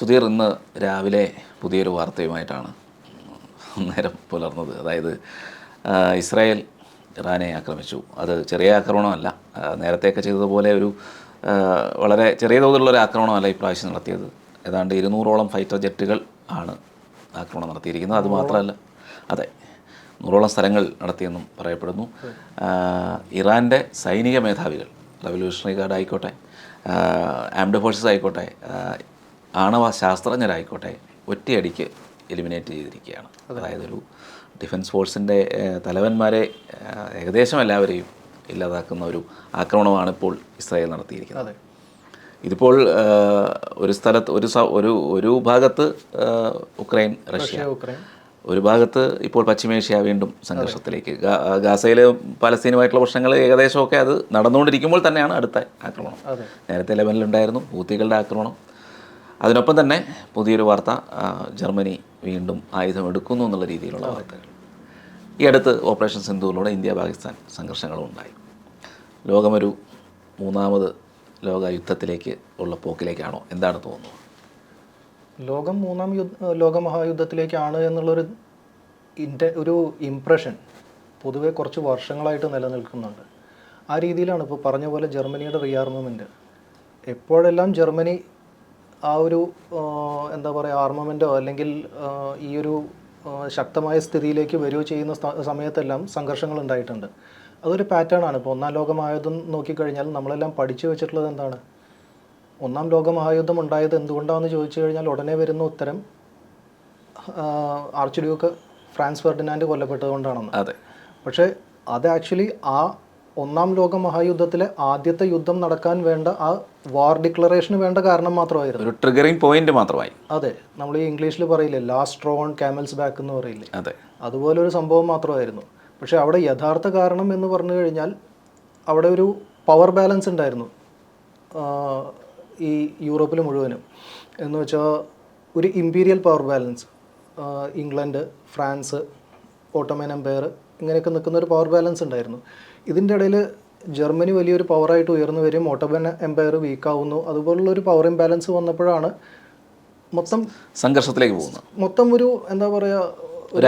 സുധീർ, ഇന്ന് രാവിലെ പുതിയൊരു വാർത്തയുമായിട്ടാണ് നേരം പുലർന്നത്. അതായത് ഇസ്രായേൽ ഇറാനെ ആക്രമിച്ചു. അത് ചെറിയ ആക്രമണമല്ല, നേരത്തെയൊക്കെ ചെയ്തതുപോലെ ഒരു വളരെ ചെറിയ തോതിലുള്ളൊരു ആക്രമണമല്ല ഇപ്രാവശ്യം നടത്തിയത്. ഏതാണ്ട് 200ഓളം ഫൈറ്റർ ജെറ്റുകൾ ആണ് ആക്രമണം നടത്തിയിരിക്കുന്നത്. അതുമാത്രമല്ല, അതെ, 100ഓളം സ്ഥലങ്ങൾ നടത്തിയെന്നും പറയപ്പെടുന്നു. ഇറാൻ്റെ സൈനിക മേധാവികൾ, റവല്യൂഷണറി ഗാർഡ് ആയിക്കോട്ടെ, ആംഡ് ഫോഴ്സസ് ആയിക്കോട്ടെ, ആണവ ശാസ്ത്രജ്ഞരായിക്കോട്ടെ, ഒറ്റയടിക്ക് എലിമിനേറ്റ് ചെയ്തിരിക്കുകയാണ്. അതായത് ഒരു ഡിഫൻസ് ഫോഴ്സിൻ്റെ തലവന്മാരെ ഏകദേശം എല്ലാവരെയും ഇല്ലാതാക്കുന്ന ഒരു ആക്രമണമാണ് ഇപ്പോൾ ഇസ്രായേൽ നടത്തിയിരിക്കുന്നത്. ഇതിപ്പോൾ ഒരു സ്ഥലത്ത് ഒരു ഭാഗത്ത് ഉക്രൈൻ, റഷ്യ, ഒരു ഭാഗത്ത് ഇപ്പോൾ പശ്ചിമേഷ്യ വീണ്ടും സംഘർഷത്തിലേക്ക്. ഗാസയിലെ പലസ്തീനുമായിട്ടുള്ള പ്രശ്നങ്ങൾ ഏകദേശമൊക്കെ അത് നടന്നുകൊണ്ടിരിക്കുമ്പോൾ തന്നെയാണ് അടുത്ത ആക്രമണം. നേരത്തെ ലെബനിലുണ്ടായിരുന്നു ഹൂത്തികളുടെ ആക്രമണം. അതിനൊപ്പം തന്നെ പുതിയൊരു വാർത്ത, ജർമ്മനി വീണ്ടും ആയുധമെടുക്കുന്നു എന്നുള്ള രീതിയിലുള്ള വാർത്തകൾ. ഈ അടുത്ത് ഓപ്പറേഷൻ സിന്ധൂറിലൂടെ ഇന്ത്യ പാകിസ്ഥാൻ സംഘർഷങ്ങളും ഉണ്ടായി. ലോകമൊരു മൂന്നാമത് ലോകയുദ്ധത്തിലേക്ക് ഉള്ള പോക്കിലേക്കാണോ? എന്താണ് തോന്നുന്നത്? ലോകം മൂന്നാം ലോകമഹായുദ്ധത്തിലേക്കാണ് എന്നുള്ളൊരു ഒരു ഇംപ്രഷൻ പൊതുവെ കുറച്ച് വർഷങ്ങളായിട്ട് നിലനിൽക്കുന്നുണ്ട്. ആ രീതിയിലാണ് ഇപ്പോൾ പറഞ്ഞ പോലെ ജർമ്മനിയുടെ റീആർമമെൻറ്റ്. എപ്പോഴെല്ലാം ജർമ്മനി ആ ഒരു എന്താ പറയുക ആർമമെൻറ്റോ അല്ലെങ്കിൽ ഈ ഒരു ശക്തമായ സ്ഥിതിയിലേക്ക് വരികയോ ചെയ്യുന്ന സമയത്തെല്ലാം സംഘർഷങ്ങൾ ഉണ്ടായിട്ടുണ്ട്. അതൊരു പാറ്റേൺ ആണ്. ഇപ്പോൾ ഒന്നാം ലോകമഹായുദ്ധം നോക്കിക്കഴിഞ്ഞാൽ നമ്മളെല്ലാം പഠിച്ചു വെച്ചിട്ടുള്ളത് എന്താണ്? ഒന്നാം ലോകമഹായുദ്ധം ഉണ്ടായത് എന്തുകൊണ്ടാണെന്ന് ചോദിച്ചു കഴിഞ്ഞാൽ ഉടനെ വരുന്ന ഉത്തരം ആർച്ച് ഡ്യൂക്ക് ഫ്രാൻസ് ഫെർഡിനാൻഡ് കൊല്ലപ്പെട്ടതുകൊണ്ടാണെന്ന്. അതെ. പക്ഷേ അത് ആക്ച്വലി ആ ഒന്നാം ലോക മഹായുദ്ധത്തിലെ ആദ്യത്തെ യുദ്ധം നടക്കാൻ വേണ്ട ആ വാർ ഡിക്ലറേഷന് വേണ്ട കാരണം മാത്രമായിരുന്നു. ഒരു ട്രിഗറിംഗ് പോയിന്റ് മാത്രമായി. അതെ, നമ്മൾ ഈ ഇംഗ്ലീഷിൽ പറയില്ലേ, last straw on camel's back എന്ന് പറയില്ലേ, അതെ, അതുപോലെ ഒരു സംഭവം മാത്രമായിരുന്നു. പക്ഷേ അവിടെ യഥാർത്ഥ കാരണം എന്ന് പറഞ്ഞു കഴിഞ്ഞാൽ അവിടെ ഒരു പവർ ബാലൻസ് ഉണ്ടായിരുന്നു ഈ യൂറോപ്പിൽ മുഴുവനും. എന്ന് വെച്ചാൽ ഒരു imperial power balance, England, France, Ottoman empire, ഇങ്ങനെയൊക്കെ നിൽക്കുന്ന ഒരു പവർ ബാലൻസ് ഉണ്ടായിരുന്നു. ഇതിൻ്റെ ഇടയിൽ ജർമ്മനി വലിയൊരു പവറായിട്ട് ഉയർന്നു വരും, ഓട്ടോമൻ എംപയർ വീക്കാവുന്നു. അതുപോലുള്ളൊരു പവർ ഇംബാലൻസ് വന്നപ്പോഴാണ് മൊത്തം സംഘർഷത്തിലേക്ക് പോകുന്നത്. മൊത്തം ഒരു എന്താ പറയുക, ഒരു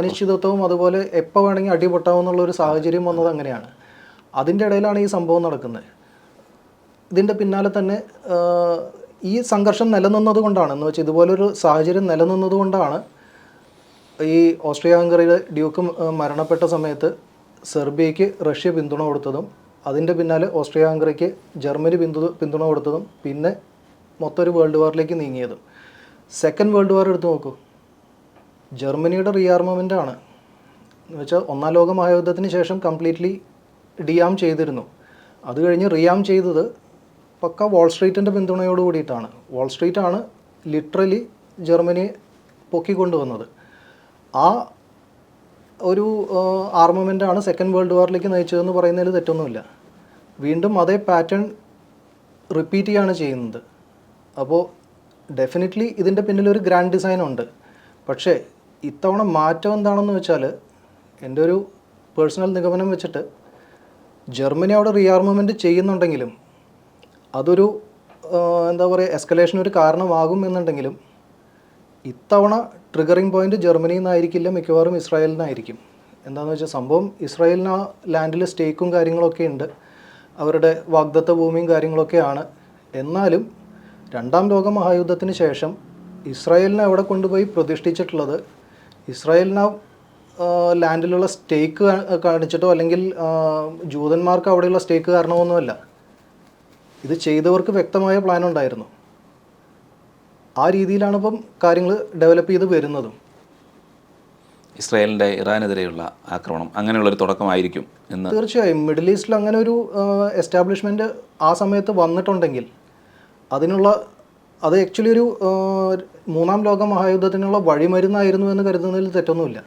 അനിശ്ചിതത്വവും അതുപോലെ എപ്പോൾ വേണമെങ്കിൽ അടിപൊട്ടാവുന്നുള്ളൊരു സാഹചര്യം വന്നത് അങ്ങനെയാണ്. അതിൻ്റെ ഇടയിലാണ് ഈ സംഭവം നടക്കുന്നത്. ഇതിൻ്റെ പിന്നാലെ തന്നെ ഈ സംഘർഷം നിലനിന്നത് കൊണ്ടാണ്, എന്ന് വെച്ചാൽ ഇതുപോലൊരു സാഹചര്യം നിലനിന്നത് കൊണ്ടാണ് ഈ ഓസ്ട്രിയ ഹംഗറിയുടെ ഡ്യൂക്ക് മരണപ്പെട്ട സമയത്ത് സെർബിയയ്ക്ക് റഷ്യ പിന്തുണ കൊടുത്തതും അതിൻ്റെ പിന്നാലെ ഓസ്ട്രിയ ഹംഗറിക്ക് ജർമ്മനി പിന്തുണ കൊടുത്തതും പിന്നെ മൊത്തം ഒരു വേൾഡ് വാറിലേക്ക് നീങ്ങിയതും. സെക്കൻഡ് വേൾഡ് വാർ എടുത്ത് നോക്കൂ, ജർമ്മനിയുടെ റീആർമമെൻ്റ് ആണ്. എന്ന് വെച്ചാൽ ഒന്നാം ലോക മഹായുദ്ധത്തിന് ശേഷം കംപ്ലീറ്റ്ലി ഡിയാം ചെയ്തിരുന്നു. അത് കഴിഞ്ഞ് റീആം ചെയ്തത് പക്ക വാൾ സ്ട്രീറ്റിൻ്റെ പിന്തുണയോട് കൂടിയിട്ടാണ്. വാൾ സ്ട്രീറ്റാണ് ലിറ്ററലി ജർമ്മനിയെ പൊക്കിക്കൊണ്ടുവന്നത്. ആ ഒരു ആർമമെൻ്റാണ് സെക്കൻഡ് വേൾഡ് വാറിലേക്ക് നയിച്ചതെന്ന് പറയുന്നതിൽ തെറ്റൊന്നുമില്ല. വീണ്ടും അതേ പാറ്റേൺ റിപ്പീറ്റ് ചെയ്യാണ് ചെയ്യുന്നത്. അപ്പോൾ ഡെഫിനറ്റ്ലി ഇതിൻ്റെ പിന്നിലൊരു ഗ്രാൻഡ് ഡിസൈൻ ഉണ്ട്. പക്ഷേ ഇത്തവണ മാറ്റം എന്താണെന്ന് വെച്ചാൽ, എൻ്റെ ഒരു പേഴ്സണൽ നിഗമനം വെച്ചിട്ട്, ജർമ്മനി അവിടെ റീആർമമെൻറ്റ് ചെയ്യുന്നുണ്ടെങ്കിലും അതൊരു എന്താ പറയുക എസ്കലേഷൻ ഒരു കാരണമാകും എന്നുണ്ടെങ്കിലും ഇത്തവണ ട്രിഗറിങ് പോയിന്റ് ജർമ്മനിയിൽ നിന്നായിരിക്കില്ല, മിക്കവാറും ഇസ്രായേലിൽ നിന്നായിരിക്കും. എന്താണെന്ന് വെച്ചാൽ സംഭവം ഇസ്രായേലിന് ആ ലാൻഡിൽ സ്റ്റേക്കും കാര്യങ്ങളൊക്കെ ഉണ്ട്, അവരുടെ വാഗ്ദത്ത ഭൂമിയും കാര്യങ്ങളൊക്കെയാണ്. എന്നാലും രണ്ടാം ലോക മഹായുദ്ധത്തിന് ശേഷം ഇസ്രായേലിനെ അവിടെ കൊണ്ടുപോയി പ്രതിഷ്ഠിച്ചിട്ടുള്ളത് ഇസ്രായേലിന് ലാൻഡിലുള്ള സ്റ്റേക്ക് കാണിച്ചിട്ടോ അല്ലെങ്കിൽ ജൂതന്മാർക്ക് അവിടെയുള്ള സ്റ്റേക്ക് കാരണമൊന്നുമല്ല. ഇത് ചെയ്തവർക്ക് വ്യക്തമായ പ്ലാൻ ഉണ്ടായിരുന്നു. ആ രീതിയിലാണ് ഇപ്പം കാര്യങ്ങൾ ഡെവലപ്പ് ചെയ്ത് വരുന്നതും. ഇസ്രായേലിൻ്റെ ഇറാനെതിരെയുള്ള ആക്രമണം അങ്ങനെയുള്ളൊരു തുടക്കമായിരിക്കും എന്ന് തീർച്ചയായും. മിഡിൽ ഈസ്റ്റിൽ അങ്ങനെ ഒരു എസ്റ്റാബ്ലിഷ്മെൻറ്റ് ആ സമയത്ത് വന്നിട്ടുണ്ടെങ്കിൽ അത് ആക്ച്വലി ഒരു മൂന്നാം ലോക മഹായുദ്ധത്തിനുള്ള വഴിമരുന്നായിരുന്നു എന്ന് കരുതുന്നതിൽ തെറ്റൊന്നുമില്ല.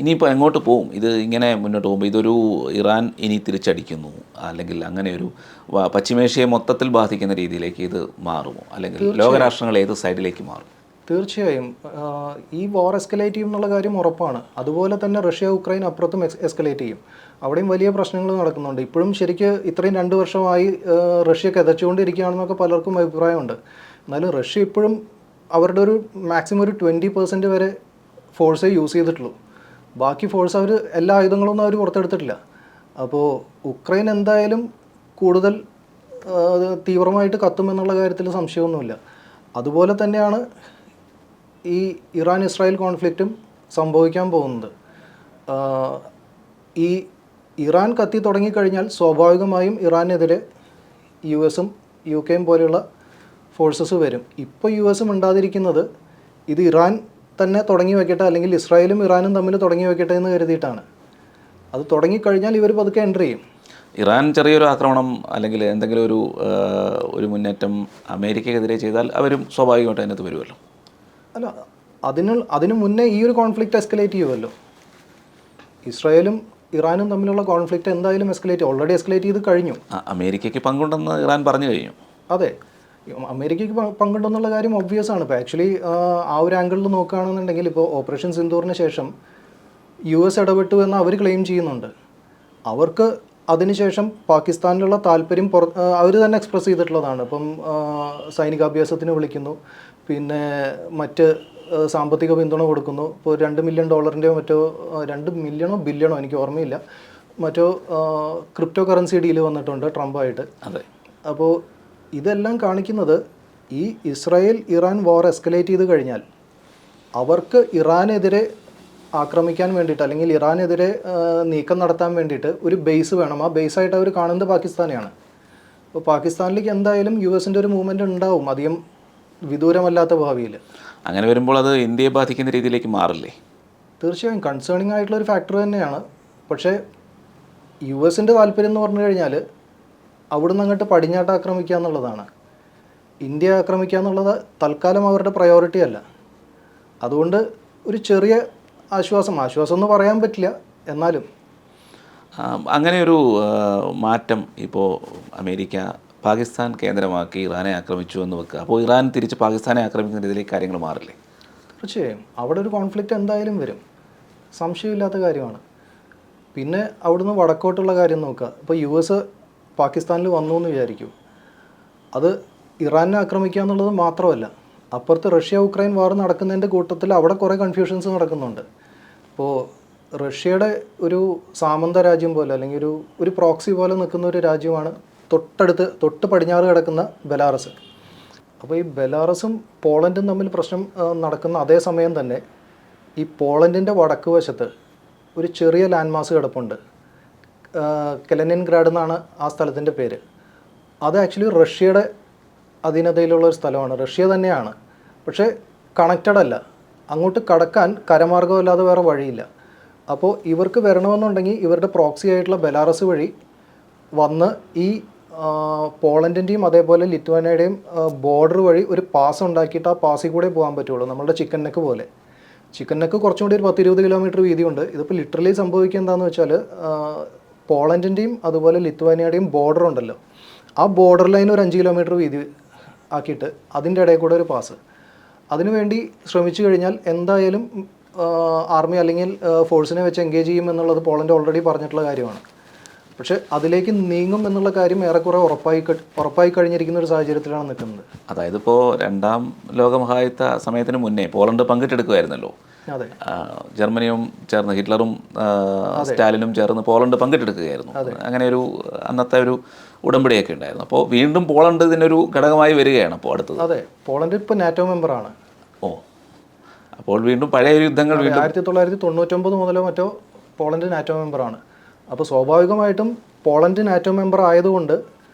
ഇനിയിപ്പോൾ എങ്ങോട്ട് പോകും ഇത് ഇങ്ങനെ മുന്നോട്ട് പോകുമ്പോൾ? ഇതൊരു ഇറാൻ ഇനി തിരിച്ചടിക്കുന്നു, അല്ലെങ്കിൽ അങ്ങനെ ഒരു പശ്ചിമേഷ്യയെ മൊത്തത്തിൽ ബാധിക്കുന്ന രീതിയിലേക്ക് ഇത് മാറുമോ? അല്ലെങ്കിൽ ലോകരാഷ്ട്രങ്ങൾ ഏത് സൈഡിലേക്ക് മാറും? തീർച്ചയായും ഈ വാർ എസ്കലേറ്റ് ചെയ്യും എന്നുള്ള കാര്യം ഉറപ്പാണ്. അതുപോലെ തന്നെ റഷ്യ ഉക്രൈൻ അപ്പുറത്തും എസ്കലേറ്റ് ചെയ്യും. അവിടെയും വലിയ പ്രശ്നങ്ങൾ നടക്കുന്നുണ്ട്. ഇപ്പോഴും ശരിക്ക് ഇത്രയും 2 വർഷമായി റഷ്യ കിതച്ചുകൊണ്ടിരിക്കുകയാണെന്നൊക്കെ പലർക്കും അഭിപ്രായമുണ്ട്. എന്നാലും റഷ്യ ഇപ്പോഴും അവരുടെ ഒരു മാക്സിമം ഒരു 20% വരെ ഫോഴ്സേ യൂസ് ചെയ്തിട്ടുള്ളൂ. ബാക്കി ഫോഴ്സ് അവർ എല്ലാ ആയുധങ്ങളൊന്നും അവർ പുറത്തെടുത്തിട്ടില്ല. അപ്പോൾ ഉക്രൈൻ എന്തായാലും കൂടുതൽ തീവ്രമായിട്ട് കത്തുമെന്നുള്ള കാര്യത്തിൽ സംശയമൊന്നുമില്ല. അതുപോലെ തന്നെയാണ് ഈ ഇറാൻ ഇസ്രായേൽ കോൺഫ്ലിക്റ്റും സംഭവിക്കാൻ പോകുന്നത്. ഈ ഇറാൻ കത്തി തുടങ്ങിക്കഴിഞ്ഞാൽ സ്വാഭാവികമായും ഇറാനെതിരെ US-ഉം UK-യും പോലെയുള്ള ഫോഴ്സസ് വരും. ഇപ്പോൾ US ഉണ്ടാതിരിക്കുന്നത് ഇത് ഇറാൻ തന്നെ തുടങ്ങി വയ്ക്കട്ടെ, അല്ലെങ്കിൽ ഇസ്രായേലും ഇറാനും തമ്മിൽ തുടങ്ങി വയ്ക്കട്ടെ എന്ന് കരുതിയിട്ടാണ്. അത് തുടങ്ങിക്കഴിഞ്ഞാൽ ഇവർ പതുക്കെ എൻ്റർ ചെയ്യും. ഇറാൻ ചെറിയൊരു ആക്രമണം അല്ലെങ്കിൽ എന്തെങ്കിലും ഒരു മുന്നേറ്റം അമേരിക്കക്കെതിരെ ചെയ്താൽ അവരും സ്വാഭാവികമായിട്ട് അതിനകത്ത് വരുമല്ലോ. അല്ല, അതിനു മുന്നേ ഈ ഒരു കോൺഫ്ലിക്റ്റ് എസ്കലേറ്റ് ചെയ്യുമല്ലോ. ഇസ്രായേലും ഇറാനും തമ്മിലുള്ള കോൺഫ്ലിക്റ്റ് എന്തായാലും ഓൾറെഡി എസ്കലേറ്റ് ചെയ്ത് കഴിഞ്ഞു. അമേരിക്കയ്ക്ക് പങ്കുണ്ടെന്ന് ഇറാൻ പറഞ്ഞു കഴിഞ്ഞു. അതെ, അമേരിക്കയ്ക്ക് പങ്കുണ്ടെന്നുള്ള കാര്യം ഒബ്വിയസ് ആണ്. ഇപ്പോൾ ആക്ച്വലി ആ ഒരു ആംഗിളിൽ നോക്കുകയാണെന്നുണ്ടെങ്കിൽ ഇപ്പോൾ ഓപ്പറേഷൻ സിന്ദൂറിന് ശേഷം US ഇടപെട്ടു എന്ന് അവർ ക്ലെയിം ചെയ്യുന്നുണ്ട്. അവർക്ക് അതിനുശേഷം പാകിസ്ഥാനിലുള്ള താല്പര്യം അവർ തന്നെ എക്സ്പ്രസ് ചെയ്തിട്ടുള്ളതാണ്. ഇപ്പം സൈനികാഭ്യാസത്തിന് വിളിക്കുന്നു, പിന്നെ മറ്റ് സാമ്പത്തിക പിന്തുണ കൊടുക്കുന്നു. ഇപ്പോൾ $2 മില്യൺ മറ്റോ 2 മില്യണോ ബില്യണോ എനിക്ക് ഓർമ്മയില്ല, മറ്റോ ക്രിപ്റ്റോ കറൻസി ഡീല് വന്നിട്ടുണ്ട് ട്രംപായിട്ട്. അതെ. അപ്പോൾ ഇതെല്ലാം കാണിക്കുന്നത് ഈ ഇസ്രായേൽ ഇറാൻ വാർ എസ്കലേറ്റ് ചെയ്ത് കഴിഞ്ഞാൽ അവർക്ക് ഇറാനെതിരെ ആക്രമിക്കാൻ വേണ്ടിയിട്ട് അല്ലെങ്കിൽ ഇറാനെതിരെ നീക്കം നടത്താൻ വേണ്ടിയിട്ട് ഒരു ബേസ് വേണം. ആ ബേസായിട്ട് അവർ കാണുന്നത് പാകിസ്ഥാനെയാണ്. അപ്പോൾ പാകിസ്ഥാനിലേക്ക് എന്തായാലും US-ൻ്റെ ഒരു മൂവ്മെൻറ്റ് ഉണ്ടാവും അധികം വിദൂരമല്ലാത്ത ഭാവിയിൽ. അങ്ങനെ വരുമ്പോൾ അത് ഇന്ത്യയെ ബാധിക്കുന്ന രീതിയിലേക്ക് മാറില്ലേ? തീർച്ചയായും കൺസേണിങ് ആയിട്ടുള്ളൊരു ഫാക്ടർ തന്നെയാണ്. പക്ഷേ US-ൻ്റെ താല്പര്യം എന്ന് പറഞ്ഞു കഴിഞ്ഞാൽ അവിടുന്ന് അങ്ങോട്ട് പടിഞ്ഞാട്ട് ആക്രമിക്കുക എന്നുള്ളതാണ്. ഇന്ത്യ ആക്രമിക്കുക എന്നുള്ളത് തൽക്കാലം അവരുടെ പ്രയോറിറ്റി അല്ല. അതുകൊണ്ട് ഒരു ചെറിയ ആശ്വാസം എന്ന് പറയാൻ പറ്റില്ല, എന്നാലും അങ്ങനെ ഒരു മാറ്റം ഇപ്പോൾ അമേരിക്ക പാകിസ്ഥാൻ കേന്ദ്രമാക്കി ഇറാനെ ആക്രമിച്ചു എന്ന് വെക്കുക. അപ്പോൾ ഇറാൻ തിരിച്ച് പാകിസ്ഥാനെ ആക്രമിക്കുന്ന രീതിയിലേക്ക് കാര്യങ്ങൾ മാറില്ലേ? തീർച്ചയായും അവിടെ ഒരു കോൺഫ്ലിക്റ്റ് എന്തായാലും വരും, സംശയമില്ലാത്ത കാര്യമാണ്. പിന്നെ അവിടുന്ന് വടക്കോട്ടുള്ള കാര്യം നോക്കുക. ഇപ്പോൾ US പാകിസ്ഥാനിൽ വന്നു എന്ന് വിചാരിക്കൂ, അത് ഇറാനെ ആക്രമിക്കുക എന്നുള്ളത് മാത്രമല്ല, അപ്പുറത്ത് റഷ്യ ഉക്രൈൻ വാർ നടക്കുന്നതിൻ്റെ കൂട്ടത്തിൽ അവിടെ കുറേ കൺഫ്യൂഷൻസ് നടക്കുന്നുണ്ട്. ഇപ്പോൾ റഷ്യയുടെ ഒരു സാമന്ത രാജ്യം പോലെ അല്ലെങ്കിൽ ഒരു പ്രോക്സി പോലെ നിൽക്കുന്ന ഒരു രാജ്യമാണ് തൊട്ട് പടിഞ്ഞാറ് കിടക്കുന്ന ബെലാറസ്. അപ്പോൾ ഈ ബെലാറസും പോളണ്ടും തമ്മിൽ പ്രശ്നം നടക്കുന്ന അതേ സമയം തന്നെ ഈ പോളണ്ടിൻ്റെ വടക്ക് വശത്ത് ഒരു ചെറിയ ലാൻഡ് മാസ് കിടപ്പുണ്ട്. കെലനിൻഗ്രാഡ് എന്നാണ് ആ സ്ഥലത്തിൻ്റെ പേര്. അത് ആക്ച്വലി റഷ്യയുടെ അധീനതയിലുള്ള ഒരു സ്ഥലമാണ്, റഷ്യ തന്നെയാണ്. പക്ഷേ കണക്റ്റഡ് അല്ല, അങ്ങോട്ട് കടക്കാൻ കരമാർഗമല്ലാതെ വേറെ വഴിയില്ല. അപ്പോൾ ഇവർക്ക് വരണമെന്നുണ്ടെങ്കിൽ ഇവരുടെ പ്രോക്സി ആയിട്ടുള്ള ബെലാറസ് വഴി വന്ന് ഈ പോളണ്ടിൻ്റെയും അതേപോലെ ലിത്വാനിയയുടെയും ബോർഡർ വഴി ഒരു പാസ് ഉണ്ടാക്കിയിട്ട് ആ പാസിൽ കൂടെ പോകാൻ പറ്റുള്ളൂ. നമ്മളുടെ ചിക്കൻ നെക്ക് പോലെ. ചിക്കൻ നെക്ക് കുറച്ചും കൂടി ഒരു 10-20 കിലോമീറ്റർ വീതിയുണ്ട്. ഇതിപ്പോൾ ലിറ്ററലി സംഭവിക്കുക എന്താണെന്ന് വെച്ചാൽ പോളണ്ടിൻ്റെയും അതുപോലെ ലിത്വാനിയയുടെയും ബോർഡർ ഉണ്ടല്ലോ, ആ ബോർഡർ ലൈൻ ഒരു 5 കിലോമീറ്റർ വീതി ആക്കിയിട്ട് അതിൻ്റെ ഇടയിൽ കൂടെ ഒരു പാസ്. അതിനുവേണ്ടി ശ്രമിച്ചു കഴിഞ്ഞാൽ എന്തായാലും ആർമി അല്ലെങ്കിൽ ഫോഴ്സിനെ വെച്ച് എൻഗേജ് ചെയ്യും എന്നുള്ളത് പോളണ്ട് ഓൾറെഡി പറഞ്ഞിട്ടുള്ള കാര്യമാണ്. പക്ഷേ അതിലേക്ക് നീങ്ങും എന്നുള്ള കാര്യം ഏറെക്കുറെ ഉറപ്പായി കഴിഞ്ഞിരിക്കുന്ന ഒരു സാഹചര്യത്തിലാണ് നിൽക്കുന്നത്. അതായത് ഇപ്പോൾ 2ാം ലോകമഹായുദ്ധ സമയത്തിന് മുന്നേ പോളണ്ട് പങ്കിട്ടെടുക്കുമായിരുന്നല്ലോ. അതെ, ജർമ്മനിയും ചേർന്ന് ഹിറ്റ്ലറും സ്റ്റാലിനും ചേർന്ന് പോളണ്ട് പങ്കിട്ടെടുക്കുകയായിരുന്നു. അങ്ങനെ ഒരു അന്നത്തെ ഒരു ഉടമ്പടിയൊക്കെ ഉണ്ടായിരുന്നു. അപ്പോൾ വീണ്ടും പോളണ്ട് ഇതിനൊരു ഘടകമായി വരികയാണ് അപ്പോൾ അടുത്തത്. അതെ, പോളണ്ട് ഇപ്പോൾ നാറ്റോ മെമ്പറാണ്. ഓ, അപ്പോൾ വീണ്ടും പഴയ യുദ്ധങ്ങൾ വീണ്ടും 1999 മുതലോ മറ്റോ പോളണ്ട് നാറ്റോ മെമ്പറാണ്. അപ്പോൾ സ്വാഭാവികമായിട്ടും പോളണ്ട് നാറ്റോ മെമ്പർ ആയതുകൊണ്ട്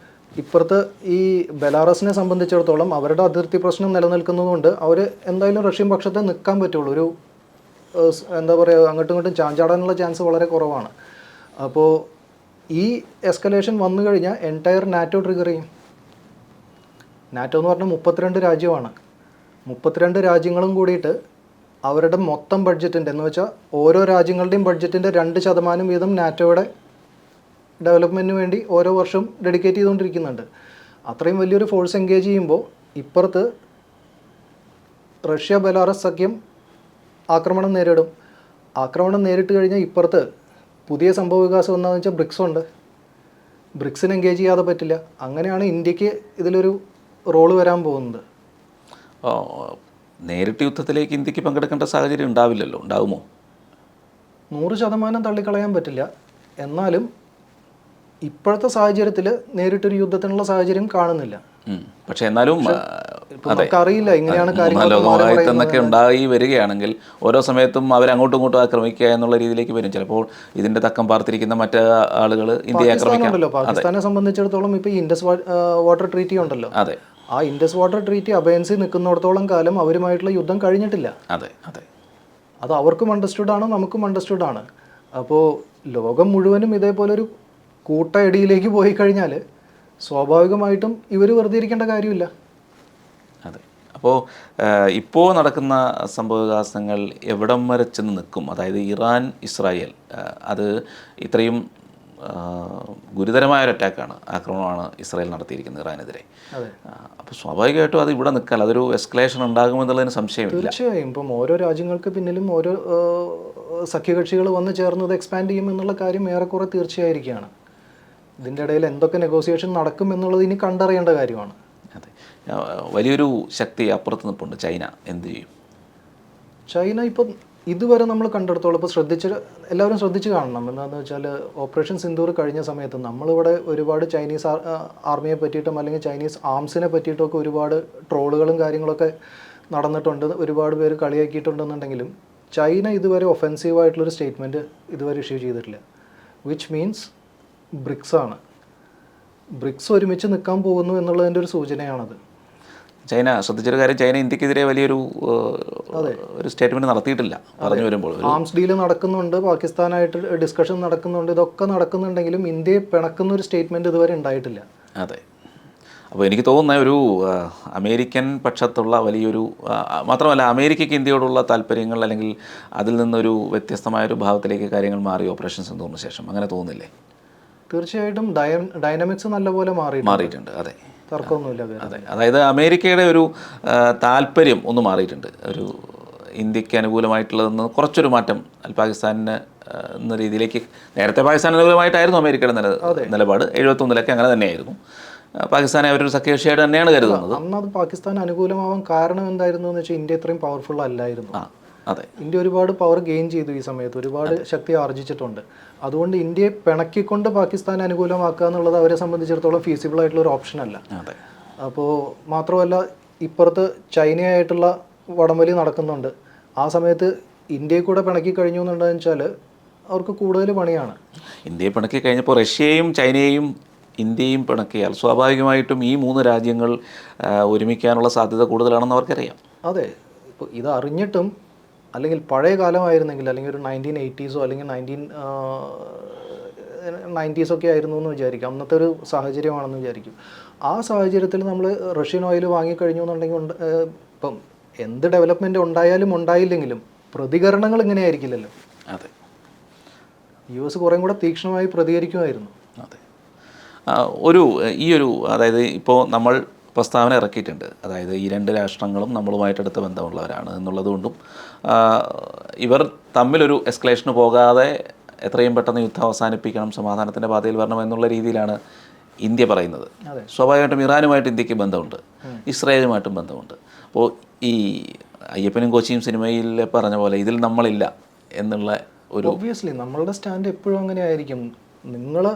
ഇപ്പുറത്ത് ഈ ബെലാറസിനെ സംബന്ധിച്ചിടത്തോളം അവരുടെ അതിർത്തി പ്രശ്നം നിലനിൽക്കുന്നതുകൊണ്ട് അവർ എന്തായാലും റഷ്യൻ പക്ഷത്തെ നിൽക്കാൻ പറ്റുള്ളൂ. ഒരു എന്താ പറയുക, അങ്ങോട്ടും ഇങ്ങോട്ടും ചാഞ്ചാടാനുള്ള ചാൻസ് വളരെ കുറവാണ്. അപ്പോൾ ഈ എസ്കലേഷൻ വന്നു കഴിഞ്ഞാൽ എൻറ്റയർ നാറ്റോ ട്രിഗർ ചെയ്യും. നാറ്റോ എന്ന് പറഞ്ഞാൽ 32 രാജ്യമാണ്. 32 രാജ്യങ്ങളും കൂടിയിട്ട് അവരുടെ മൊത്തം ബഡ്ജറ്റിൻ്റെ എന്ന് വെച്ചാൽ ഓരോ രാജ്യങ്ങളുടെയും ബഡ്ജറ്റിൻ്റെ 2% വീതം നാറ്റോയുടെ ഡെവലപ്മെൻറ്റിന് വേണ്ടി ഓരോ വർഷം ഡെഡിക്കേറ്റ് ചെയ്തുകൊണ്ടിരിക്കുന്നുണ്ട്. അത്രയും വലിയൊരു ഫോഴ്സ് എൻഗേജ് ചെയ്യുമ്പോൾ ഇപ്പുറത്ത് റഷ്യ ബെലാറസ് സഖ്യം ആക്രമണം നേരിടും. ആക്രമണം നേരിട്ട് കഴിഞ്ഞാൽ ഇപ്പുറത്ത് പുതിയ സംഭവ വികാസം എന്താണെന്ന് വെച്ചാൽ ബ്രിക്സ് ഉണ്ട്. ബ്രിക്സിന് എൻഗേജ് ചെയ്യാതെ പറ്റില്ല. അങ്ങനെയാണ് ഇന്ത്യക്ക് ഇതിലൊരു റോള് വരാൻ പോകുന്നത്. നേരിട്ട് യുദ്ധത്തിലേക്ക് ഇന്ത്യക്ക് പങ്കെടുക്കേണ്ട സാഹചര്യം ഉണ്ടാവില്ലല്ലോ, ഉണ്ടാകുമോ? 100% തള്ളിക്കളയാൻ പറ്റില്ല. എന്നാലും ഇപ്പോഴത്തെ സാഹചര്യത്തിൽ നേരിട്ടൊരു യുദ്ധത്തിനുള്ള സാഹചര്യം കാണുന്നില്ല. പക്ഷെ എന്നാലും നമുക്കറിയില്ല ഇങ്ങനെയാണ് ലോകമഹായുദ്ധമൊക്കെ ഉണ്ടായി വരികയാണെങ്കിൽ ഓരോ സമയത്തും അവരങ്ങോട്ടും ഇങ്ങോട്ടും ആക്രമിക്കുക എന്നുള്ള രീതിയിലേക്ക് വരും. ചിലപ്പോൾ ഇതിന്റെ തക്കം പാർത്തിരിക്കുന്ന മറ്റ് ആളുകൾ ഇന്ത്യയെ ആക്രമിക്കാറുണ്ടല്ലോ. പാകിസ്ഥാനെ സംബന്ധിച്ചിടത്തോളം ഇപ്പോൾ ഇൻഡസ് വാട്ടർ ട്രീറ്റി ഉണ്ടല്ലോ. അതെ, ആ ഇൻഡസ് വാട്ടർ ട്രീറ്റി അബയൻസി നിൽക്കുന്നിടത്തോളം കാലം അവരുമായിട്ടുള്ള യുദ്ധം കഴിഞ്ഞിട്ടില്ല. അതെ അതെ, അത് അവർക്കും അണ്ടർസ്റ്റുഡ് ആണ്, നമുക്കും അണ്ടർസ്റ്റുഡ് ആണ്. അപ്പോൾ ലോകം മുഴുവനും ഇതേപോലൊരു കൂട്ടയടിയിലേക്ക് പോയി കഴിഞ്ഞാൽ സ്വാഭാവികമായിട്ടും ഇവർ വെറുതെ ഇരിക്കേണ്ട കാര്യമില്ല. അതെ. അപ്പോൾ ഇപ്പോൾ നടക്കുന്ന സംഭവവികാസങ്ങൾ എവിടം വരെ ചെന്ന് നിൽക്കും? അതായത് ഇറാൻ ഇസ്രായേൽ അത് ഇത്രയും ഗുരുതരമായൊരു ആക്രമണമാണ് ഇസ്രായേൽ നടത്തിയിരിക്കുന്നത് ഇറാനെതിരെ. അപ്പോൾ സ്വാഭാവികമായിട്ടും അത് ഇവിടെ നിൽക്കാൻ അതൊരു എസ്കലേഷൻ ഉണ്ടാകുമെന്നുള്ളതിന് സംശയമില്ല. തീർച്ചയായും. ഇപ്പം ഓരോ രാജ്യങ്ങൾക്ക് പിന്നിലും ഓരോ സഖ്യകക്ഷികൾ വന്ന് ചേർന്നത് എക്സ്പാൻഡ് ചെയ്യുമെന്നുള്ള കാര്യം ഏറെക്കുറെ തീർച്ചയായിരിക്കുകയാണ്. ഇതിൻ്റെ ഇടയിൽ എന്തൊക്കെ നെഗോസിയേഷൻ നടക്കും എന്നുള്ളത് ഇനി കണ്ടറിയേണ്ട കാര്യമാണ്. അതെ, വലിയൊരു ശക്തി അപ്പുറത്ത് നിൽപ്പുണ്ട്. ചൈന എന്ത് ചെയ്യും? ചൈന ഇപ്പം ഇതുവരെ നമ്മൾ കണ്ടെടുത്തോളം ഇപ്പോൾ എല്ലാവരും ശ്രദ്ധിച്ച് കാണണം. എന്താണെന്ന് വെച്ചാൽ ഓപ്പറേഷൻ സിന്ദൂർ കഴിഞ്ഞ സമയത്ത് നമ്മളിവിടെ ഒരുപാട് ചൈനീസ് ആർമിയെ പറ്റിയിട്ടും അല്ലെങ്കിൽ ചൈനീസ് ആംസിനെ പറ്റിയിട്ടുമൊക്കെ ഒരുപാട് ട്രോളുകളും കാര്യങ്ങളൊക്കെ നടന്നിട്ടുണ്ട്, ഒരുപാട് പേര് കളിയാക്കിയിട്ടുണ്ടെന്നുണ്ടെങ്കിലും ചൈന ഇതുവരെ ഒഫെൻസീവായിട്ടുള്ളൊരു സ്റ്റേറ്റ്മെൻറ്റ് ഇതുവരെ ഇഷ്യൂ ചെയ്തിട്ടില്ല. വിച്ച് മീൻസ് ബ്രിക്സ് ആണ്. ബ്രിക്സ് ഒരുമിച്ച് നിൽക്കാൻ പോകുന്നു എന്നുള്ളതിൻ്റെ ഒരു സൂചനയാണത്. ചൈന ശ്രദ്ധിച്ചൊരു കാര്യം, ചൈന ഇന്ത്യക്കെതിരെ വലിയൊരു സ്റ്റേറ്റ്മെന്റ് നടത്തിയിട്ടില്ല. പറഞ്ഞു വരുമ്പോൾ ആംസ് ഡീല് നടക്കുന്നുണ്ട്, പാകിസ്ഥാനായിട്ട് ഡിസ്കഷൻ നടക്കുന്നുണ്ട്, ഇതൊക്കെ നടക്കുന്നുണ്ടെങ്കിലും ഇന്ത്യയെ പിണക്കുന്ന ഒരു സ്റ്റേറ്റ്മെന്റ് ഇതുവരെ ഉണ്ടായിട്ടില്ല. അതെ. അപ്പോൾ എനിക്ക് തോന്നുന്ന ഒരു അമേരിക്കൻ പക്ഷത്തുള്ള വലിയൊരു, മാത്രമല്ല അമേരിക്കയ്ക്ക് ഇന്ത്യയോടുള്ള താല്പര്യങ്ങൾ അല്ലെങ്കിൽ അതിൽ നിന്നൊരു വ്യത്യസ്തമായൊരു ഭാവത്തിലേക്ക് കാര്യങ്ങൾ മാറി ഓപ്പറേഷൻ സിന്ദൂറിന് ശേഷം, അങ്ങനെ തോന്നുന്നില്ലേ? തീർച്ചയായിട്ടും ഡൈനാമിക്സ് നല്ലപോലെ മാറിയിട്ടുണ്ട്. അതെ, തർക്കമൊന്നുമില്ല. അതെ, അതായത് അമേരിക്കയുടെ ഒരു താല്പര്യം ഒന്ന് മാറിയിട്ടുണ്ട്. ഒരു ഇന്ത്യക്ക് അനുകൂലമായിട്ടുള്ളതെന്ന് കുറച്ചൊരു മാറ്റം പാകിസ്ഥാനിന് എന്ന രീതിയിലേക്ക്. നേരത്തെ പാകിസ്ഥാൻ അനുകൂലമായിട്ടായിരുന്നു അമേരിക്കയുടെ നിലപാട്. 71 അങ്ങനെ തന്നെയായിരുന്നു. പാകിസ്ഥാനെ അവരൊരു സഖ്യകക്ഷിയായിട്ട് തന്നെയാണ് കരുതുന്നത്. അന്ന് അത് പാകിസ്ഥാൻ അനുകൂലമാവാൻ കാരണം എന്തായിരുന്നു എന്ന് വെച്ചാൽ ഇന്ത്യ ഇത്രയും പവർഫുൾ അല്ലായിരുന്നു. അതെ, ഇന്ത്യ ഒരുപാട് പവർ ഗെയിൻ ചെയ്തു, ഈ സമയത്ത് ഒരുപാട് ശക്തി ആർജിച്ചിട്ടുണ്ട്. അതുകൊണ്ട് ഇന്ത്യയെ പിണക്കിക്കൊണ്ട് പാകിസ്ഥാൻ അനുകൂലമാക്കുക എന്നുള്ളത് അവരെ സംബന്ധിച്ചിടത്തോളം ഫീസിബിൾ ആയിട്ടുള്ള ഒരു ഓപ്ഷൻ അല്ല. അപ്പോൾ മാത്രമല്ല ഇപ്പുറത്ത് ചൈനയായിട്ടുള്ള വടംവലി നടക്കുന്നുണ്ട്. ആ സമയത്ത് ഇന്ത്യയെ കൂടെ പിണക്കി കഴിഞ്ഞു എന്നുണ്ടെന്ന് വെച്ചാൽ അവർക്ക് കൂടുതൽ പണിയാണ്. ഇന്ത്യയെ പിണക്കി കഴിഞ്ഞപ്പോൾ റഷ്യയും ചൈനയും ഇന്ത്യയും പിണക്കിയാൽ സ്വാഭാവികമായിട്ടും ഈ 3 രാജ്യങ്ങൾ ഒരുമിക്കാനുള്ള സാധ്യത കൂടുതലാണെന്ന് അവർക്കറിയാം. അതെ, ഇപ്പോൾ ഇത് അറിഞ്ഞിട്ടും അല്ലെങ്കിൽ പഴയ കാലമായിരുന്നെങ്കിൽ അല്ലെങ്കിൽ ഒരു 1980s അല്ലെങ്കിൽ 1990s ഒക്കെ ആയിരുന്നു എന്ന് വിചാരിക്കാം, അന്നത്തെ ഒരു സാഹചര്യമാണെന്ന് വിചാരിക്കും. ആ സാഹചര്യത്തിൽ നമ്മൾ റഷ്യൻ ഓയിൽ വാങ്ങിക്കഴിഞ്ഞു എന്നുണ്ടെങ്കിൽ ഇപ്പം എന്ത് ഡെവലപ്മെൻറ്റ് ഉണ്ടായാലും ഉണ്ടായില്ലെങ്കിലും പ്രതികരണങ്ങൾ ഇങ്ങനെയായിരിക്കില്ലല്ലോ. അതെ, US കുറേം കൂടെ തീക്ഷ്ണമായി പ്രതികരിക്കുമായിരുന്നു. അതെ, അതായത് ഇപ്പോൾ നമ്മൾ പ്രസ്താവന ഇറക്കിയിട്ടുണ്ട്. അതായത് ഈ 2 രാഷ്ട്രങ്ങളും നമ്മളുമായിട്ടെടുത്ത ബന്ധമുള്ളവരാണ് എന്നുള്ളതുകൊണ്ടും ഇവർ തമ്മിലൊരു എസ്കലേഷന് പോകാതെ എത്രയും പെട്ടെന്ന് യുദ്ധം അവസാനിപ്പിക്കണം, സമാധാനത്തിൻ്റെ പാതയിൽ വരണം എന്നുള്ള രീതിയിലാണ് ഇന്ത്യ പറയുന്നത്. സ്വാഭാവികമായിട്ടും ഇറാനുമായിട്ട് ഇന്ത്യക്ക് ബന്ധമുണ്ട്, ഇസ്രായേലുമായിട്ടും ബന്ധമുണ്ട്. അപ്പോൾ ഈ അയ്യപ്പനും കോച്ചിയും സിനിമയിൽ പറഞ്ഞ പോലെ ഇതിൽ നമ്മളില്ല എന്നുള്ള ഒരു, ഒബ്വിയസ്ലി നമ്മളുടെ സ്റ്റാൻഡ് എപ്പോഴും അങ്ങനെ ആയിരിക്കും. നിങ്ങൾ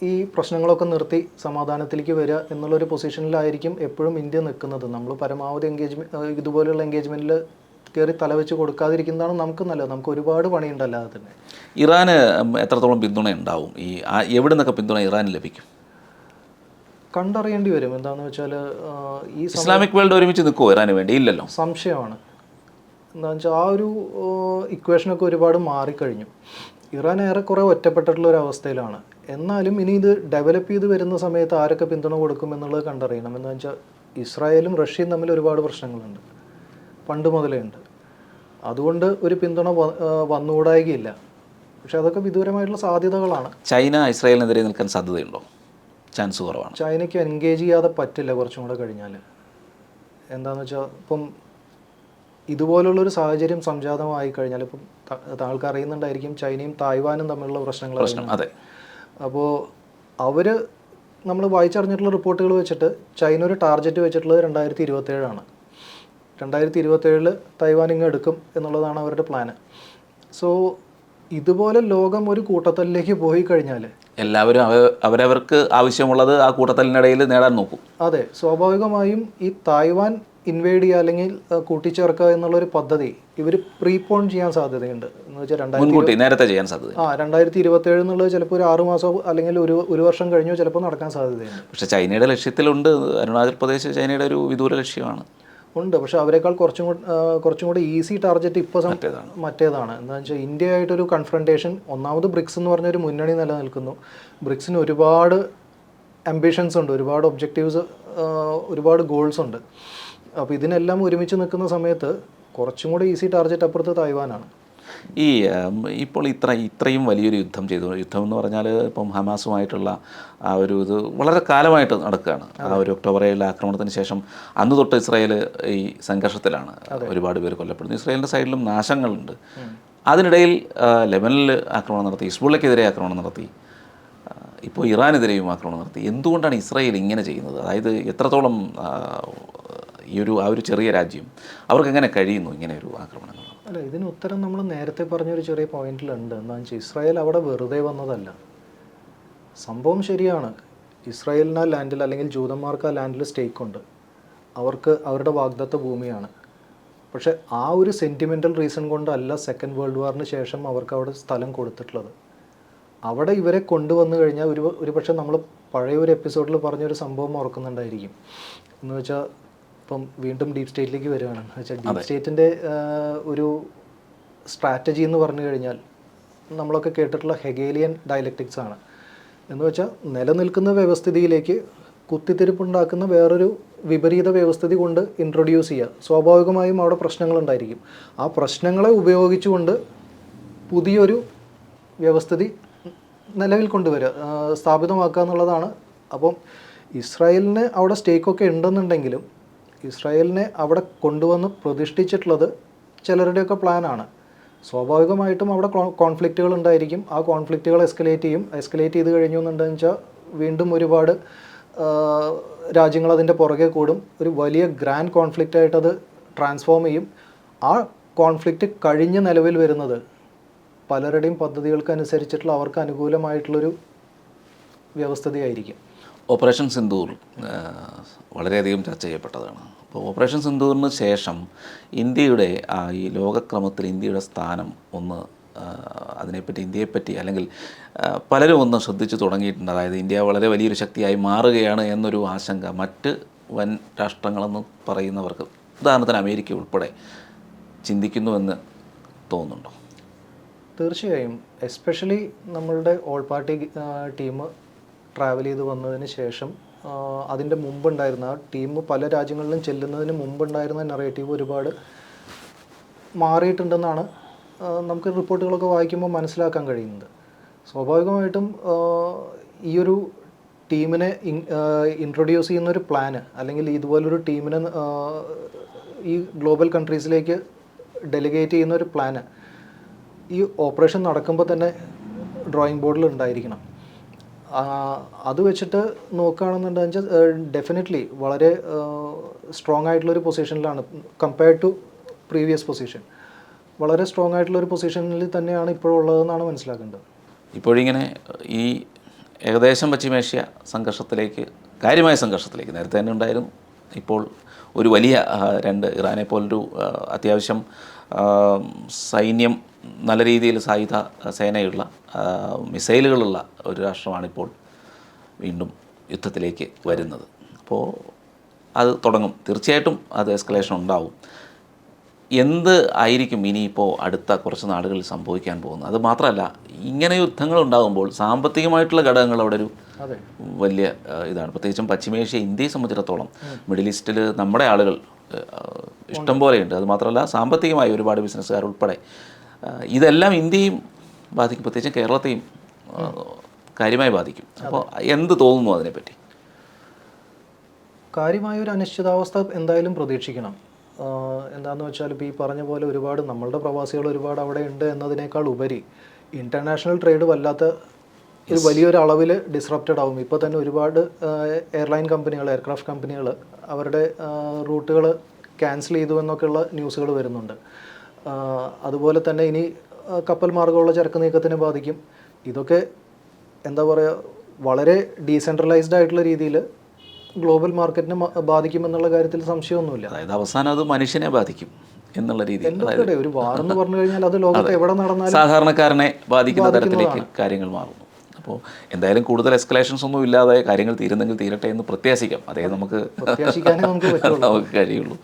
ഈ പ്രശ്നങ്ങളൊക്കെ നിർത്തി സമാധാനത്തിലേക്ക് വരിക എന്നുള്ളൊരു പൊസിഷനിലായിരിക്കും എപ്പോഴും ഇന്ത്യ നിൽക്കുന്നത്. നമ്മൾ പരമാവധി ഇതുപോലെയുള്ള എൻഗേജ്മെൻറ്റിൽ കയറി തലവെച്ച് കൊടുക്കാതിരിക്കുന്നതാണ് നമുക്ക് നല്ലത്. നമുക്ക് ഒരുപാട് പണിയുണ്ടല്ലാതെ തന്നെ. ഇറാന് എത്രത്തോളം പിന്തുണ ഉണ്ടാവും? എവിടെ നിന്നൊക്കെ പിന്തുണ ഇറാന് ലഭിക്കും? കണ്ടറിയേണ്ടി വരും. എന്താണെന്ന് വെച്ചാൽ ഈ ഇസ്ലാമിക് വേൾഡ് ഒരുമിച്ച് നിൽക്കുമോ ഇറാന് വേണ്ടി? ഇല്ലല്ലോ, സംശയമാണ്. എന്താണെന്ന് വെച്ചാൽ ആ ഒരു ഇക്വേഷനൊക്കെ ഒരുപാട് മാറിക്കഴിഞ്ഞു. ഇറാൻ ഏറെക്കുറെ ഒറ്റപ്പെട്ടിട്ടുള്ള ഒരു അവസ്ഥയിലാണ്. എന്നാലും ഇനി ഇത് ഡെവലപ്പ് ചെയ്ത് വരുന്ന സമയത്ത് ആരൊക്കെ പിന്തുണ കൊടുക്കും എന്നുള്ളത് കണ്ടറിയണം. എന്ന് വെച്ചാൽ ഇസ്രായേലും റഷ്യയും തമ്മിൽ ഒരുപാട് പ്രശ്നങ്ങളുണ്ട്, പണ്ട് മുതലേ ഉണ്ട്. അതുകൊണ്ട് ഒരു പിന്തുണ വന്നുകൂടായികയില്ല. പക്ഷെ അതൊക്കെ വിദൂരമായിട്ടുള്ള സാധ്യതകളാണ്. ചൈന ഇസ്രായേലിനെതിരെ നിൽക്കാൻ സാധ്യതയുണ്ടോ? ചാൻസ് കുറവാണ്. ചൈനയ്ക്ക് എൻഗേജ് ചെയ്യാതെ പറ്റില്ല കുറച്ചും കൂടെ കഴിഞ്ഞാൽ. എന്താണെന്ന് വെച്ചാൽ ഇപ്പം ഇതുപോലുള്ളൊരു സാഹചര്യം സംജാതമായി കഴിഞ്ഞാൽ, ഇപ്പം താങ്കൾക്ക് അറിയുന്നുണ്ടായിരിക്കും ചൈനയും തായ്വാനും തമ്മിലുള്ള പ്രശ്നങ്ങൾ. അതെ. അപ്പോൾ അവർ നമ്മൾ വായിച്ചറിഞ്ഞിട്ടുള്ള റിപ്പോർട്ടുകൾ വെച്ചിട്ട് ചൈന ഒരു ടാർഗറ്റ് വെച്ചിട്ടുള്ളത് 2027 2027 തൈവാൻ ഇങ്ങ് എടുക്കും എന്നുള്ളതാണ് അവരുടെ പ്ലാന്. സോ ഇതുപോലെ ലോകം ഒരു കൂട്ടത്തലിലേക്ക് പോയി കഴിഞ്ഞാൽ എല്ലാവരും അവരവർക്ക് ആവശ്യമുള്ളത് ആ കൂട്ടത്തലിനിടയിൽ നേടാൻ നോക്കും. അതെ, സ്വാഭാവികമായും ഈ തായ്വാൻ ഇൻവേഡ് ചെയ്യുക അല്ലെങ്കിൽ കൂട്ടിച്ചേർക്കുക എന്നുള്ളൊരു പദ്ധതി ഇവർ പ്രീപോൺ ചെയ്യാൻ സാധ്യതയുണ്ട്. എന്ന് വെച്ചാൽ മുൻകൂട്ടി നേരത്തെ ചെയ്യാൻ സാധ്യത 2027 എന്നുള്ളത് ചിലപ്പോൾ ഒരു 6 മാസം അല്ലെങ്കിൽ ഒരു വർഷം കഴിഞ്ഞോ ചിലപ്പോൾ നടക്കാൻ സാധ്യതയുണ്ട്. പക്ഷേ ചൈനയുടെ ലക്ഷ്യത്തിലുണ്ട്. അരുണാചൽ പ്രദേശ് ചൈനയുടെ ഒരു വിദൂര ലക്ഷ്യമാണ്. ഉണ്ട്. പക്ഷെ അവരെക്കാൾ കുറച്ചും കൂടി ഈസി ടാർഗറ്റ് ഇപ്പോൾ മറ്റേതാണ്. എന്താണെന്ന് വെച്ചാൽ ഇന്ത്യയായിട്ടൊരു കൺഫ്രണ്ടേഷൻ, ഒന്നാമത് ബ്രിക്സ് എന്ന് പറഞ്ഞൊരു മുന്നണി നിലനിൽക്കുന്നു. ബ്രിക്സിന് ഒരുപാട് അംബിഷൻസ് ഉണ്ട്, ഒരുപാട് ഒബ്ജക്റ്റീവ്സ്, ഒരുപാട് ഗോൾസ് ഉണ്ട്. അപ്പോൾ ഇതിനെല്ലാം ഒരുമിച്ച് നിൽക്കുന്ന സമയത്ത് കുറച്ചും കൂടി ഈസി ടാർഗറ്റ് അപ്പുറത്ത് തായ്വാനാണ്. ഇപ്പോൾ ഇത്രയും വലിയൊരു യുദ്ധം എന്ന് പറഞ്ഞാൽ ഇപ്പം ഹമാസുമായിട്ടുള്ള ആ ഒരു ഇത് വളരെ കാലമായിട്ട് നടക്കുകയാണ്. ആ ഒരു ഒക്ടോബർ 7 ആക്രമണത്തിന് ശേഷം അന്ന് തൊട്ട് ഇസ്രായേൽ ഈ സംഘർഷത്തിലാണ്. ഒരുപാട് പേര് കൊല്ലപ്പെടുന്നു. ഇസ്രായേലിൻ്റെ സൈഡിലും നാശങ്ങളുണ്ട്. അതിനിടയിൽ ലെബനനിൽ ആക്രമണം നടത്തി, ഹിസ്ബുള്ളയ്ക്കെതിരെ ആക്രമണം നടത്തി, ഇപ്പോൾ ഇറാനെതിരെയും ആക്രമണം നടത്തി. എന്തുകൊണ്ടാണ് ഇസ്രായേൽ ഇങ്ങനെ ചെയ്യുന്നത്? അതായത് എത്രത്തോളം ആ ഒരു ചെറിയ രാജ്യം അവർക്ക് എങ്ങനെ കഴിയുന്നു ഇങ്ങനെ ഒരു ആക്രമണങ്ങൾ? അല്ല, ഇതിന് ഉത്തരം നമ്മൾ നേരത്തെ പറഞ്ഞൊരു ചെറിയ പോയിന്റിലുണ്ട്. എന്താണെന്ന് വെച്ചാൽ ഇസ്രായേൽ അവിടെ വെറുതെ വന്നതല്ല. സംഭവം ശരിയാണ്, ഇസ്രായേലിന് ആ ലാൻഡിൽ അല്ലെങ്കിൽ ജൂതന്മാർക്ക് ആ ലാൻഡിൽ സ്റ്റേക്ക് ഉണ്ട്, അവർക്ക് അവരുടെ വാഗ്ദത്ത ഭൂമിയാണ്. പക്ഷെ ആ ഒരു സെൻറ്റിമെൻ്റൽ റീസൺ കൊണ്ടല്ല സെക്കൻഡ് വേൾഡ് വാറിന് ശേഷം അവർക്ക് അവിടെ സ്ഥലം കൊടുത്തിട്ടുള്ളത്. അവിടെ ഇവരെ കൊണ്ടുവന്നു കഴിഞ്ഞാൽ ഒരു പക്ഷേ നമ്മൾ പഴയ ഒരു എപ്പിസോഡിൽ പറഞ്ഞൊരു സംഭവം ഓർക്കുന്നുണ്ടായിരിക്കും. എന്ന് വെച്ചാൽ ഇപ്പം വീണ്ടും ഡീപ് സ്റ്റേറ്റിലേക്ക് വരികയാണ്. എന്ന് വെച്ചാൽ ഡീപ് സ്റ്റേറ്റിൻ്റെ ഒരു സ്ട്രാറ്റജി എന്ന് പറഞ്ഞു കഴിഞ്ഞാൽ നമ്മളൊക്കെ കേട്ടിട്ടുള്ള ഹെഗേലിയൻ ഡയലക്റ്റിക്സ് ആണ്. എന്ന് വെച്ചാൽ നിലനിൽക്കുന്ന വ്യവസ്ഥിതിയിലേക്ക് കുത്തിത്തിരിപ്പുണ്ടാക്കുന്ന വേറൊരു വിപരീത വ്യവസ്ഥിതി കൊണ്ട് ഇൻട്രൊഡ്യൂസ് ചെയ്യുക. സ്വാഭാവികമായും അവിടെ പ്രശ്നങ്ങളുണ്ടായിരിക്കും. ആ പ്രശ്നങ്ങളെ ഉപയോഗിച്ചുകൊണ്ട് പുതിയൊരു വ്യവസ്ഥിതി നിലവിൽ കൊണ്ടുവരിക, സ്ഥാപിതമാക്കുക എന്നുള്ളതാണ്. അപ്പം ഇസ്രായേലിന് അവിടെ സ്റ്റേക്കൊക്കെ ഉണ്ടെന്നുണ്ടെങ്കിലും ഇസ്രായേലിനെ അവിടെ കൊണ്ടുവന്ന് പ്രതിഷ്ഠിച്ചിട്ടുള്ളത് ചിലരുടെയൊക്കെ പ്ലാനാണ്. സ്വാഭാവികമായിട്ടും അവിടെ കോൺഫ്ലിക്റ്റുകൾ ഉണ്ടായിരിക്കും. ആ കോൺഫ്ലിക്റ്റുകൾ എസ്കലേറ്റ് ചെയ്ത് കഴിഞ്ഞു എന്നുണ്ടെന്ന് വെച്ചാൽ വീണ്ടും ഒരുപാട് രാജ്യങ്ങൾ അതിൻ്റെ പുറകെ കൂടും. ഒരു വലിയ ഗ്രാൻഡ് കോൺഫ്ലിക്റ്റായിട്ട് അത് ട്രാൻസ്ഫോം ചെയ്യും. ആ കോൺഫ്ലിക്റ്റ് കഴിഞ്ഞ് നിലവിൽ വരുന്നത് പലരുടെയും പദ്ധതികൾക്കനുസരിച്ചിട്ടുള്ള അവർക്ക് അനുകൂലമായിട്ടുള്ളൊരു വ്യവസ്ഥതയായിരിക്കും. ഓപ്പറേഷൻ സിന്ദൂർ വളരെയധികം ചർച്ച ചെയ്യപ്പെട്ടതാണ്. അപ്പോൾ ഓപ്പറേഷൻ സിന്ദൂറിന് ശേഷം ഇന്ത്യയുടെ ഈ ലോകക്രമത്തിൽ ഇന്ത്യയുടെ സ്ഥാനം ഒന്ന് അതിനെപ്പറ്റി ഇന്ത്യയെപ്പറ്റി അല്ലെങ്കിൽ പലരും ഒന്ന് ശ്രദ്ധിച്ചു തുടങ്ങിയിട്ടുണ്ട്. അതായത് ഇന്ത്യ വളരെ വലിയൊരു ശക്തിയായി മാറുകയാണ് എന്നൊരു ആശങ്ക മറ്റ് വൻ രാഷ്ട്രങ്ങളെന്ന് പറയുന്നവർക്ക്, ഉദാഹരണത്തിന് അമേരിക്ക ഉൾപ്പെടെ ചിന്തിക്കുന്നുവെന്ന് തോന്നുന്നുണ്ടോ? തീർച്ചയായും. എസ്പെഷ്യലി നമ്മളുടെ ഓൾ പാർട്ടി ടീം ട്രാവൽ ചെയ്ത് വന്നതിന് ശേഷം അതിൻ്റെ മുമ്പുണ്ടായിരുന്ന ആ ടീം പല രാജ്യങ്ങളിലും ചെല്ലുന്നതിന് മുമ്പുണ്ടായിരുന്ന നറേറ്റീവ് ഒരുപാട് മാറിയിട്ടുണ്ടെന്നാണ് നമുക്ക് റിപ്പോർട്ടുകളൊക്കെ വായിക്കുമ്പോൾ മനസ്സിലാക്കാൻ കഴിയുന്നത്. സ്വാഭാവികമായിട്ടും ഈ ഒരു ടീമിനെ ഇൻട്രൊഡ്യൂസ് ചെയ്യുന്നൊരു പ്ലാന് അല്ലെങ്കിൽ ഇതുപോലൊരു ടീമിനെ ഈ ഗ്ലോബൽ കൺട്രീസിലേക്ക് ഡെലിഗേറ്റ് ചെയ്യുന്ന ഒരു പ്ലാന് ഈ ഓപ്പറേഷൻ നടക്കുമ്പോൾ തന്നെ ഡ്രോയിങ് ബോർഡിൽ ഉണ്ടായിരിക്കണം. അത് വെച്ചിട്ട് നോക്കുകയാണെന്നുണ്ടെങ്കിൽ ഡെഫിനറ്റ്ലി വളരെ സ്ട്രോങ് ആയിട്ടുള്ളൊരു പൊസിഷനിലാണ് കമ്പയർഡ് ടു പ്രീവിയസ് പൊസിഷൻ. വളരെ സ്ട്രോങ് ആയിട്ടുള്ളൊരു പൊസിഷനിൽ തന്നെയാണ് ഇപ്പോഴുള്ളതെന്നാണ് മനസ്സിലാക്കേണ്ടത്. ഇപ്പോഴിങ്ങനെ ഈ ഏകദേശം പശ്ചിമേഷ്യ കാര്യമായ സംഘർഷത്തിലേക്ക് നേരത്തെ തന്നെ ഉണ്ടായിരുന്നു. ഇപ്പോൾ ഒരു വലിയ ഇറാനെ പോലൊരു അത്യാവശ്യം സൈന്യം, നല്ല രീതിയിൽ സായുധ സേനയുള്ള മിസൈലുകളുള്ള ഒരു രാഷ്ട്രമാണിപ്പോൾ വീണ്ടും യുദ്ധത്തിലേക്ക് വരുന്നത്. അപ്പോൾ അത് തുടങ്ങും, തീർച്ചയായിട്ടും അത് എസ്കലേഷൻ ഉണ്ടാവും. എന്ത് ആയിരിക്കും ഇനിയിപ്പോൾ അടുത്ത കുറച്ച് നാളുകളിൽ സംഭവിക്കാൻ പോകുന്നത്? അത് മാത്രമല്ല, ഇങ്ങനെ യുദ്ധങ്ങൾ ഉണ്ടാകുമ്പോൾ സാമ്പത്തികമായിട്ടുള്ള ഘടകങ്ങൾ അവിടെ ഒരു വലിയ ഇതാണ്. പ്രത്യേകിച്ചും പശ്ചിമേഷ്യ, ഇന്ത്യയെ സംബന്ധിച്ചിടത്തോളം മിഡിൽ ഈസ്റ്റിൽ നമ്മുടെ ആളുകൾ ഇഷ്ടം പോലെയുണ്ട്. അത് മാത്രമല്ല സാമ്പത്തികമായി ഒരുപാട് ബിസിനസ്സുകാർ ഉൾപ്പെടെ. ഇതെല്ലാം ഇന്ത്യയും ബാധിക്കും, പ്രത്യേകിച്ചും കേരളത്തെയും കാര്യമായി ബാധിക്കും. അപ്പോൾ എന്ത് തോന്നുന്നു അതിനെപ്പറ്റി? കാര്യമായൊരു അനിശ്ചിതാവസ്ഥ എന്തായാലും പ്രതീക്ഷിക്കണം. എന്താണെന്ന് വെച്ചാൽ ഇപ്പോൾ ഈ പറഞ്ഞ പോലെ ഒരുപാട് നമ്മളുടെ പ്രവാസികൾ ഒരുപാട് അവിടെ ഉണ്ട് എന്നതിനേക്കാൾ ഉപരി ഇൻ്റർനാഷണൽ ട്രേഡ് വല്ലാത്ത ഒരു വലിയൊരു അളവിൽ ഡിസ്റപ്റ്റഡ് ആവും. ഇപ്പോൾ തന്നെ ഒരുപാട് എയർലൈൻ കമ്പനികൾ, എയർക്രാഫ്റ്റ് കമ്പനികൾ അവരുടെ റൂട്ടുകൾ ക്യാൻസൽ ചെയ്തു എന്നൊക്കെയുള്ള ന്യൂസുകൾ വരുന്നുണ്ട്. അതുപോലെ തന്നെ ഇനി കപ്പൽ മാർഗമുള്ള ചരക്ക് നീക്കത്തിനെ ബാധിക്കും. ഇതൊക്കെ എന്താ പറയുക, വളരെ ഡീസെൻട്രലൈസ്ഡ് ആയിട്ടുള്ള രീതിയിൽ ഗ്ലോബൽ മാർക്കറ്റിനെ ബാധിക്കുമെന്നുള്ള കാര്യത്തിൽ സംശയമൊന്നുമില്ല. അതായത് അവസാനം അത് മനുഷ്യനെ ബാധിക്കും എന്നുള്ള രീതിയിൽ, എന്തൊക്കെ ഒരു വാർ എന്ന് പറഞ്ഞു കഴിഞ്ഞാൽ അത് ലോകത്ത് എവിടെ നടന്നാലും സാധാരണക്കാരനെ ബാധിക്കുന്ന തരത്തിലേക്ക് കാര്യങ്ങൾ മാറുന്നു. അപ്പോൾ എന്തായാലും കൂടുതൽ എസ്കലേഷൻസ് ഒന്നും ഇല്ലാതെ കാര്യങ്ങൾ തീരുന്നെങ്കിൽ തീരട്ടെ എന്ന് പ്രത്യാശിക്കാം. അതേ നമുക്ക് പ്രത്യാശിക്കാനേ നമുക്ക് കഴിയുള്ളൂ.